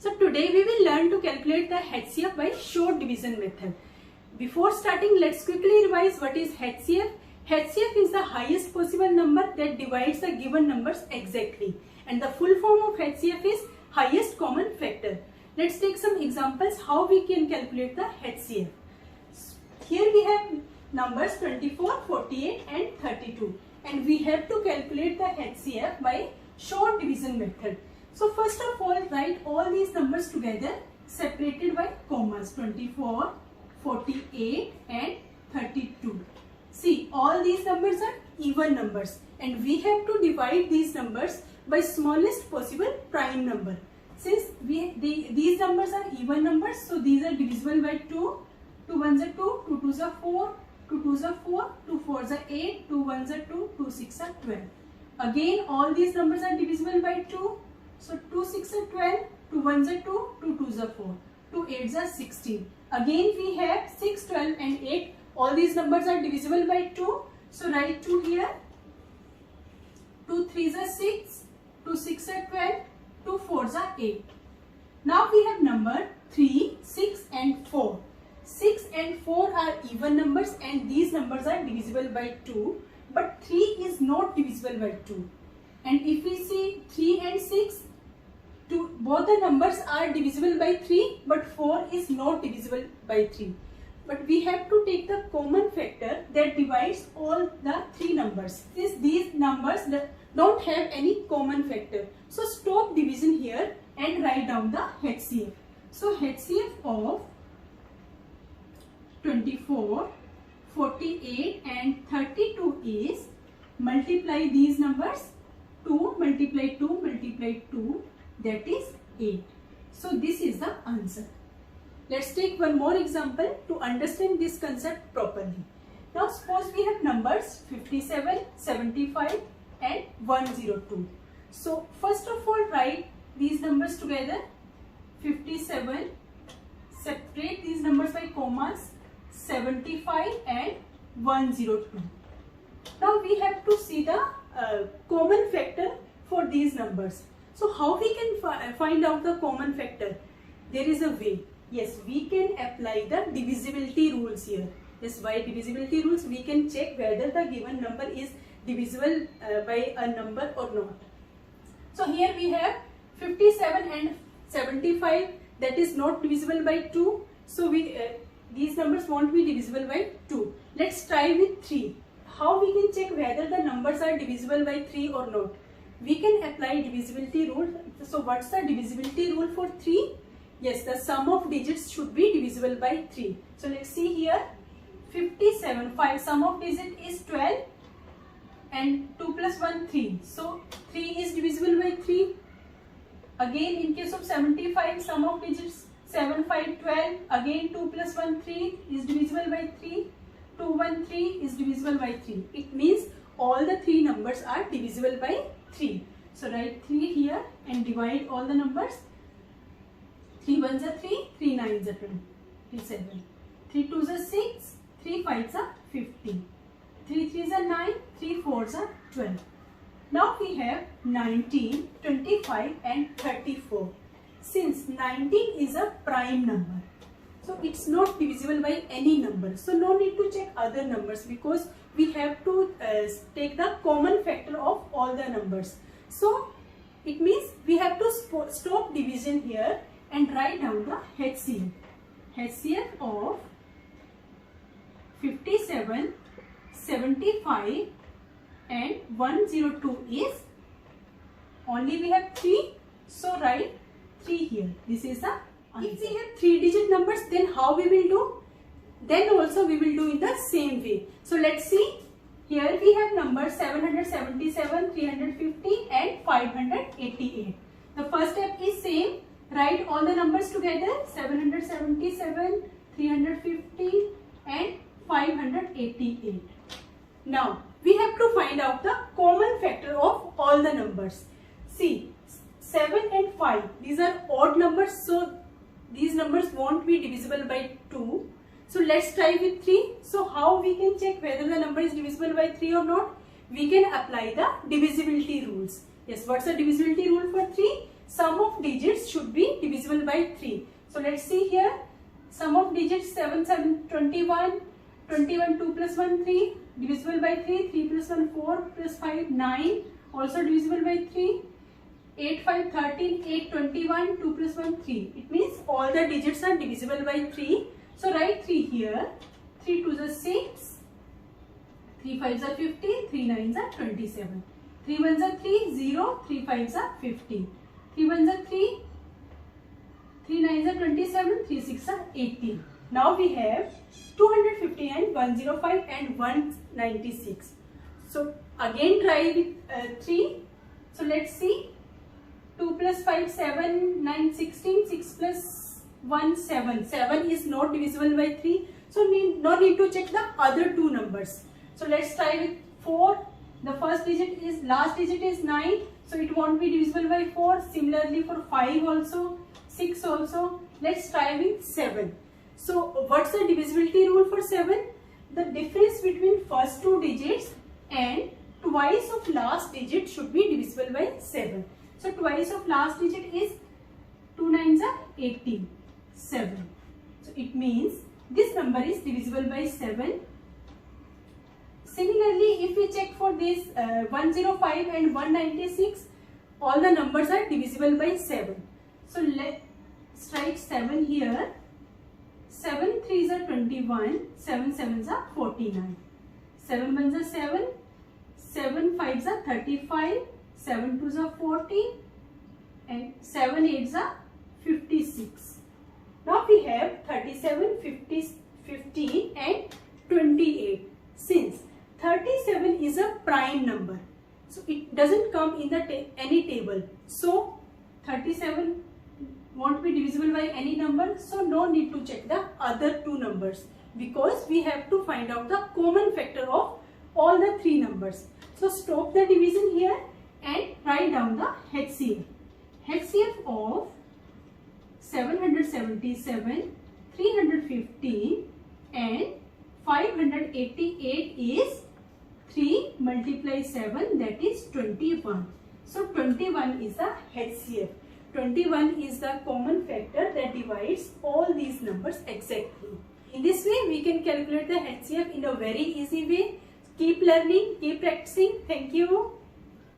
So today we will learn to calculate the HCF by short division method. Before starting, let's quickly revise what is HCF. HCF is the highest possible number that divides the given numbers exactly, and the full form of HCF is highest common factor. Let's take some examples how we can calculate the HCF. Here we have numbers 24, 48 and 32, and we have to calculate the HCF by short division method. So first of all, write all these numbers together separated by commas, 24, 48 and 32. See, all these numbers are even numbers and we have to divide these numbers by smallest possible prime number. Since these numbers are even numbers, so these are divisible by 2. 2 1s are 2, 2 2s are 4, 2 2s are 4, 2 4s are 8, 2 1s are 2, 2 6 are 12. Again, all these numbers are divisible by 2. So 2 6 are 12, 2 1s are 2, 2 2s are 4, 2 8s are 16. Again we have 6, 12 and 8. All these numbers are divisible by 2. So write 2 here. 2 3s are 6, 2 6 are 12, 2 4s are 8. Now we have number 3, 6 and 4. 6 and 4 are even numbers and these numbers are divisible by 2. But 3 is not divisible by 2. And if we see 3 and 6, both the numbers are divisible by 3, but 4 is not divisible by 3. But we have to take the common factor that divides all the three numbers. Since these numbers don't have any common factor. So stop division here and write down the HCF. So HCF of 24, 48 and 32 is, multiply these numbers, 2 multiply 2 multiply 2, that is 8. So this is the answer. Let's take one more example to understand this concept properly. Now suppose we have numbers 57, 75 and 102. So first of all, write these numbers together. 57, separate these numbers by commas, 75 and 102. Now we have to see the common factor for these numbers. So how we can find out the common factor? There is a way. Yes, we can apply the divisibility rules here. Yes, by divisibility rules we can check whether the given number is divisible by a number or not. So here we have 57 and 75, that is not divisible by 2. So these numbers won't be divisible by 2. Let's try with 3. How we can check whether the numbers are divisible by 3 or not? We can apply divisibility rule. So what's the divisibility rule for 3? Yes, the sum of digits should be divisible by 3. So let's see here. 57, 5, sum of digit is 12 and 2 plus 1, 3. So 3 is divisible by 3. Again in case of 75, sum of digits 7, 5, 12. Again 2 plus 1, 3 is divisible by 3. 2, 1, 3 is divisible by 3. It means all the three numbers are divisible by 3. So write 3 here and divide all the numbers. 3 1s are 3, 3 9s are 27, 3 2s are 6, 3 5s are 50, 3 3s are 9, 3 4s are 12. Now we have 19, 25 and 34. Since 19 is a prime number, so it's not divisible by any number. So no need to check other numbers because we have to take the common factor of all the numbers. So it means we have to stop division here and write down the HCF. HCF of 57, 75 and 102 is, only we have 3. So write 3 here. This is the answer. If we have 3-digit numbers, then how we will do? Then also we will do in the same way. So let's see. Here we have numbers 777, 350 and 588. The first step is same. Write all the numbers together, 777, 350 and 588. Now we have to find out the common factor of all the numbers. See, 7 and 5, these are odd numbers, so these numbers won't be divisible by 2. So let's try with 3. So how we can check whether the number is divisible by 3 or not? We can apply the divisibility rules. Yes, what's the divisibility rule for 3? Sum of digits should be divisible divisible by 3. So let's see here. Sum of digits 7, 7, 21. 21, 2 plus 1, 3. Divisible by 3. 3 plus 1, 4 plus 5, 9. Also divisible by 3. 8, 5, 13. 8, 21. 2 plus 1, 3. It means all the digits are divisible by 3. So write 3 here. 3 2s are 6. 3 5s are 15. 3 9s are 27. 3 1s are 3, 0. 3 5s are 15. 3 1s are 3. 3 9s are 27. 3 6 are 18. Now we have 259, 105 and 196. So again try with 3. So let's see. 2 plus 5, 7, 9, 16. 6 plus 1, 7. 7 is not divisible by 3. So no need to check the other two numbers. So let's try with 4. The first digit is, last digit is 9. So it won't be divisible by 4. Similarly for 5 also, 6 also. Let's try with 7. So what's the divisibility rule for 7? The difference between first two digits and twice of last digit should be divisible by 7. So twice of last digit is 2 9s are 18, 7. So it means this number is divisible by 7. Similarly, if we check for this 105 and 196, all the numbers are divisible by 7. So let's write 7 here. 7 3s are 21, 7 7s are 49. 7 1s are 7, 7 5s are 35, 7 2s are 40 and 7 8s are 56. Now we have 37, 50, 15 and 28. Since 37 is a prime number, so it doesn't come in the any table. So 37 won't be divisible by any number. So no need to check the other two numbers because we have to find out the common factor of all the three numbers. So stop the division here and write down the HCF. HCF of 777, 315 and 588 is 3 multiply 7, that is 21. So 21 is the HCF. 21 is the common factor that divides all these numbers exactly. In this way we can calculate the HCF in a very easy way. Keep learning, keep practicing. Thank you.